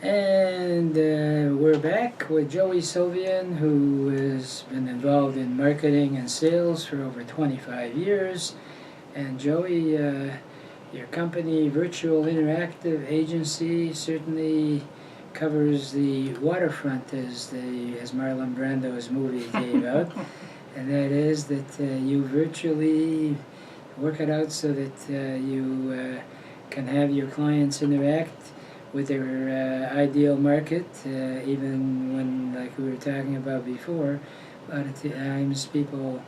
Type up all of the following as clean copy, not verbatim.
And we're back with Joey Sylvian, who has been involved in marketing and sales for over 25 years. And Joey, your company, Virtual Interactive Agency, certainly covers the waterfront, as Marlon Brando's movie gave out. And that is that you virtually work it out so that you can have your clients interact with their ideal market, even when, like we were talking about before, a lot of times people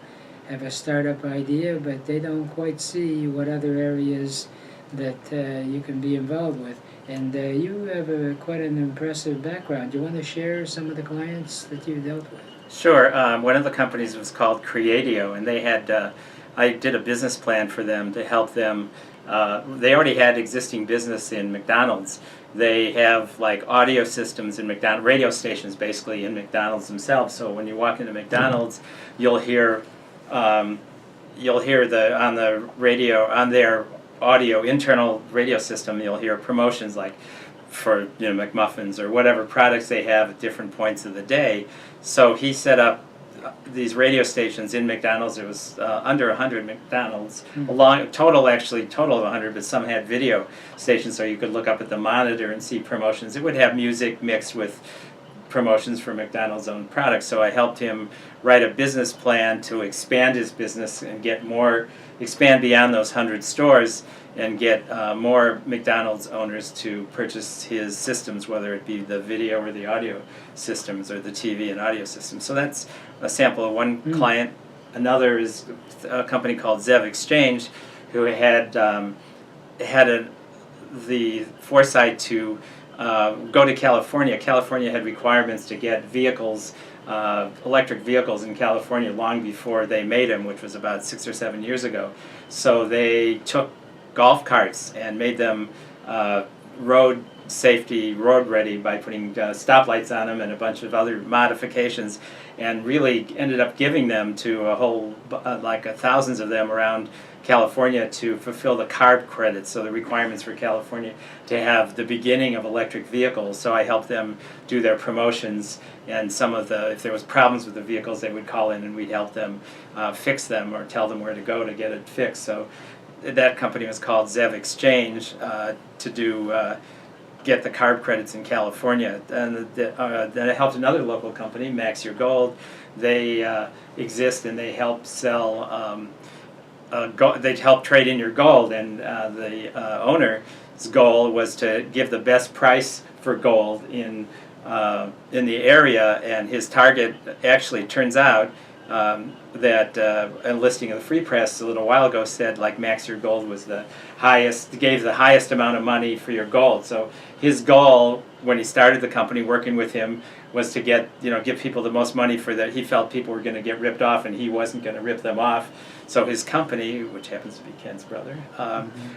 have a startup idea, but they don't quite see what other areas that you can be involved with. And you have quite an impressive background. Do you want to share some of the clients that you dealt with? Sure. One of the companies was called Creatio, and they had I did a business plan for them to help them. They already had existing business in McDonald's. They have like audio systems in McDonald's, radio stations basically in McDonald's themselves. So when you walk into McDonald's, you'll hear on the radio, on their audio internal radio system, you'll hear promotions like for McMuffins or whatever products they have at different points of the day. So he set up these radio stations in McDonald's. It was under 100 McDonald's, total of 100, but some had video stations so you could look up at the monitor and see promotions. It would have music mixed with promotions for McDonald's own products. So I helped him write a business plan to expand his business and expand beyond those 100 stores and get more McDonald's owners to purchase his systems, whether it be the video or the audio systems or the TV and audio systems. So that's a sample of one client. Another is a company called Zev Exchange, who had the foresight to go to California. California had requirements to get vehicles, electric vehicles in California long before they made them, which was about 6 or 7 years ago. So they took golf carts and made them road ready by putting stoplights on them and a bunch of other modifications, and really ended up giving them to a whole thousands of them around California to fulfill the CARB credits, so the requirements for California to have the beginning of electric vehicles. So I helped them do their promotions, and if there was problems with the vehicles, they would call in and we'd help them fix them or tell them where to go to get it fixed. So that company was called Zev Exchange to get the CARB credits in California. And then I helped another local company, Max Your Gold. They exist and they help sell. They help trade in your gold, and the owner's goal was to give the best price for gold in the area, and his target actually turns out that a listing of the Free Press a little while ago said like Max Your Gold was gave the highest amount of money for your gold. So his goal when he started the company, working with him, was to give people the most money for that. He felt people were going to get ripped off, and he wasn't going to rip them off. So his company, which happens to be Ken's brother,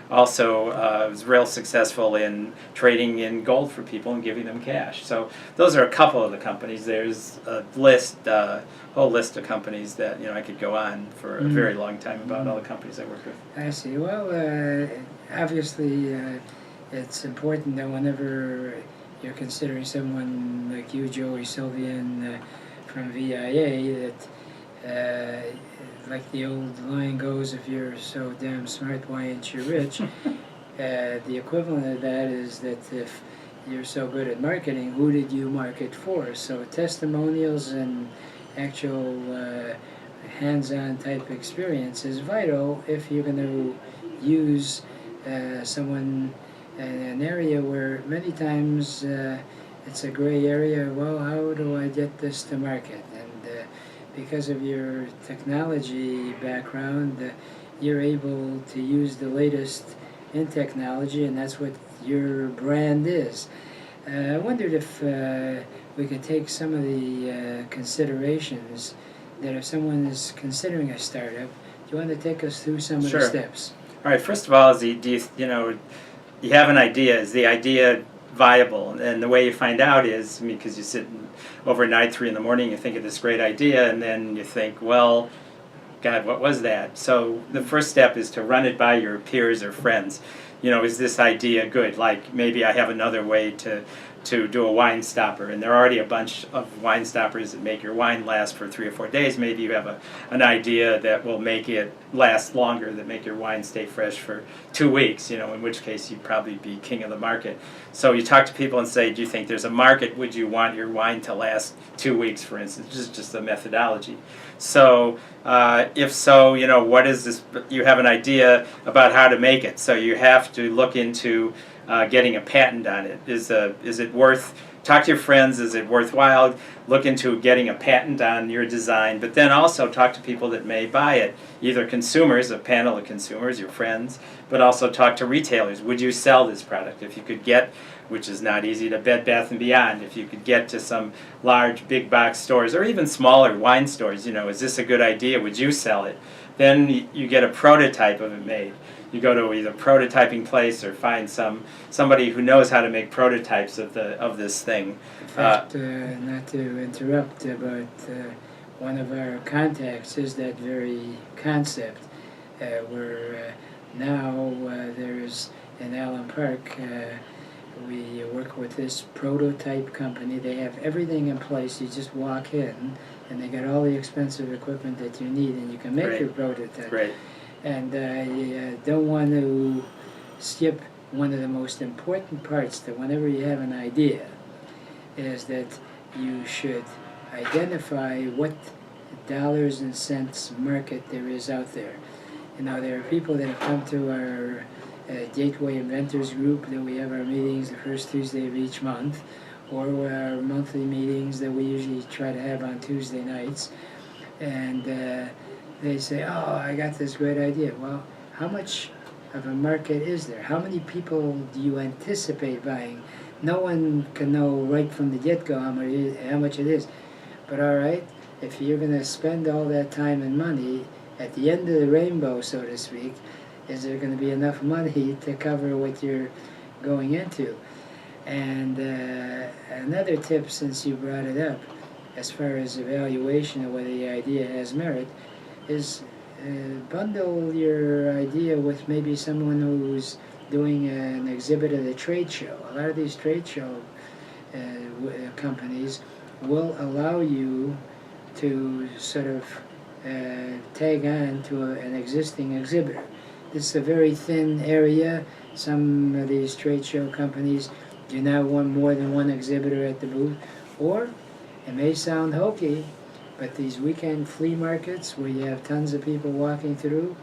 also was real successful in trading in gold for people and giving them cash. So those are a couple of the companies. There's a whole list of companies that I could go on for a very long time about all the companies I work with. I see. Well, obviously, it's important that whenever you're considering someone like you, Joey Sylvian, from VIA, that like the old line goes, if you're so damn smart, why ain't you rich? The equivalent of that is that if you're so good at marketing, who did you market for? So testimonials and actual hands-on type experience is vital if you're going to use someone in an area where many times it's a gray area. Well, how do I get this to market? And because of your technology background, you're able to use the latest in technology, and that's what your brand is. I wondered if we could take some of the considerations that if someone is considering a startup. Do you want to take us through some of the steps? All right. First of all, you have an idea. Is the idea viable? And the way you find out is, because you sit overnight, 3 a.m, you think of this great idea, and then you think, well, God, what was that? So the first step is to run it by your peers or friends. Is this idea good? Like maybe I have another way to to do a wine stopper, and there are already a bunch of wine stoppers that make your wine last for 3 or 4 days. Maybe you have an idea that will make it last longer, that make your wine stay fresh for 2 weeks, in which case you'd probably be king of the market. So you talk to people and say, do you think there's a market? Would you want your wine to last 2 weeks, for instance? This is just a methodology. So if so, what is this? You have an idea about how to make it, so you have to look into getting a patent on it. Is it worth? Talk to your friends. Is it worthwhile? Look into getting a patent on your design, but then also talk to people that may buy it, either consumers, a panel of consumers, your friends, but also talk to retailers. Would you sell this product? If you could get, which is not easy, to Bed Bath & Beyond, if you could get to some large big box stores or even smaller wine stores, is this a good idea? Would you sell it? Then you get a prototype of it made. You go to either prototyping place or find somebody who knows how to make prototypes of this thing. In fact, not to interrupt, but one of our contacts is that very concept, where now there's in Allen Park, we work with this prototype company. They have everything in place. You just walk in, and they got all the expensive equipment that you need, and you can make Great. your prototype. Great. And you don't want to skip one of the most important parts, that whenever you have an idea, is that you should identify what dollars and cents market there is out there. There are people that have come to our Gateway Inventors Group, that we have our meetings the first Tuesday of each month, or our monthly meetings that we usually try to have on Tuesday nights. And they say, oh, I got this great idea. Well, how much of a market is there? How many people do you anticipate buying? No one can know right from the get-go how much it is. But all right, if you're going to spend all that time and money, at the end of the rainbow, so to speak, is there going to be enough money to cover what you're going into? And another tip, since you brought it up, as far as evaluation of whether the idea has merit, is bundle your idea with maybe someone who's doing an exhibit at a trade show. A lot of these trade show companies will allow you to sort of tag on to an existing exhibitor. This is a very thin area. Some of these trade show companies do not want more than one exhibitor at the booth. Or, it may sound hokey, but these weekend flea markets where you have tons of people walking through,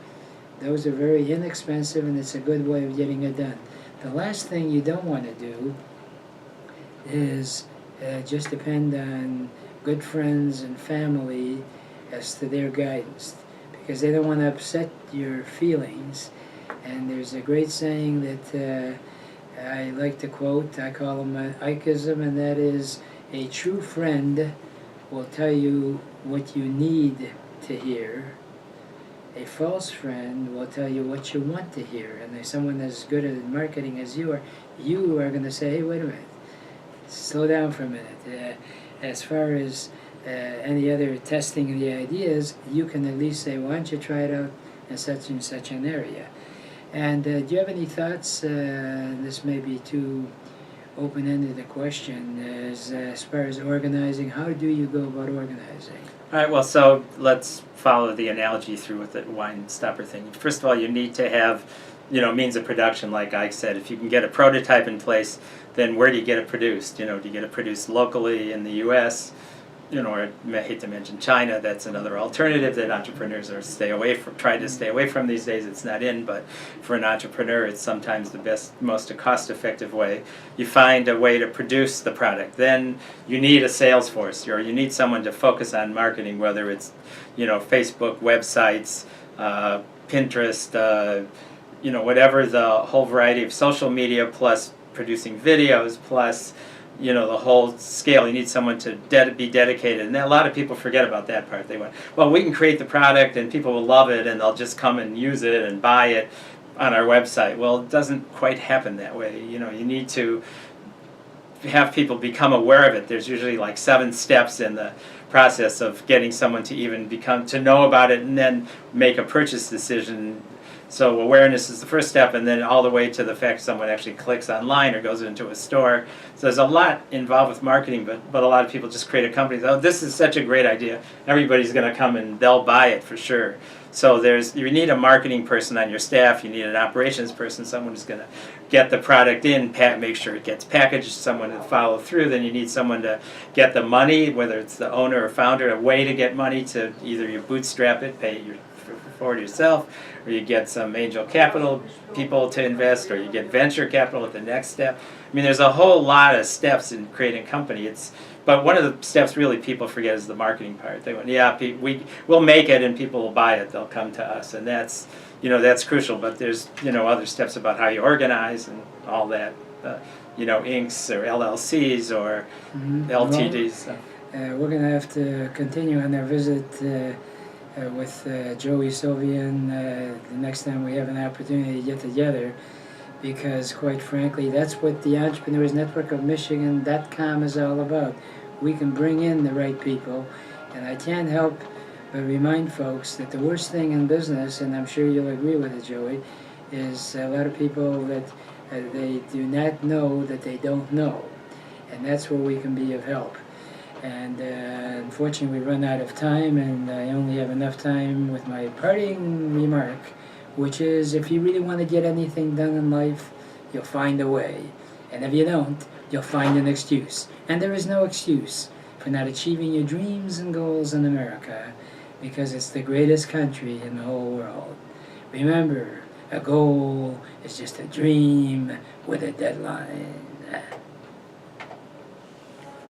those are very inexpensive, and it's a good way of getting it done. The last thing you don't want to do is just depend on good friends and family as to their guidance, because they don't want to upset your feelings. And there's a great saying that I like to quote, I call them an Ikeism, and that is, a true friend will tell you what you need to hear. A false friend will tell you what you want to hear. And there's someone as good at marketing as you are going to say, hey, wait a minute, slow down for a minute. As far as any other testing of the ideas, you can at least say, why don't you try it out in such and such an area. And do you have any thoughts, this may be too open-ended a question, as far as organizing, how do you go about organizing? All right, well, so let's follow the analogy through with the wine stopper thing. First of all, you need to have, means of production, like Ike said. If you can get a prototype in place, then where do you get it produced? Do you get it produced locally in the U.S., or I hate to mention China? That's another alternative that entrepreneurs try to stay away from these days. It's not in, but for an entrepreneur, it's sometimes the best, most cost-effective way. You find a way to produce the product. Then you need a sales force, or you need someone to focus on marketing, whether it's, Facebook, websites, Pinterest, whatever, the whole variety of social media, plus producing videos, plus the whole scale. You need someone to be dedicated, and a lot of people forget about that part. They went, well, we can create the product and people will love it and they'll just come and use it and buy it on our website. Well, it doesn't quite happen that way. You need to have people become aware of it. There's usually like 7 steps in the process of getting someone to even to know about it and then make a purchase decision. So awareness is the first step, and then all the way to the fact someone actually clicks online or goes into a store. So there's a lot involved with marketing, but a lot of people just create a company. Oh, this is such a great idea. Everybody's going to come and they'll buy it for sure. So you need a marketing person on your staff. You need an operations person, someone who's going to get the product in, make sure it gets packaged, someone to follow through. Then you need someone to get the money, whether it's the owner or founder, a way to get money to either you bootstrap it, pay for it yourself, or you get some angel capital people to invest, or you get venture capital at the next step. I mean, there's a whole lot of steps in creating a company. But one of the steps really people forget is the marketing part. They went, yeah, we'll make it and people will buy it. They'll come to us, and that's crucial. But there's other steps about how you organize and all that. Incs or LLCs or LTDs. Well, we're going to have to continue on our visit with Joey Sylvian the next time we have an opportunity to get together, because quite frankly that's what the Entrepreneurs Network of Michigan.com is all about. We can bring in the right people, and I can't help but remind folks that the worst thing in business, and I'm sure you'll agree with it, Joey, is a lot of people that they do not know that they don't know, and that's where we can be of help. And unfortunately, we run out of time, and I only have enough time with my parting remark, which is if you really want to get anything done in life, you'll find a way. And if you don't, you'll find an excuse. And there is no excuse for not achieving your dreams and goals in America, because it's the greatest country in the whole world. Remember, a goal is just a dream with a deadline.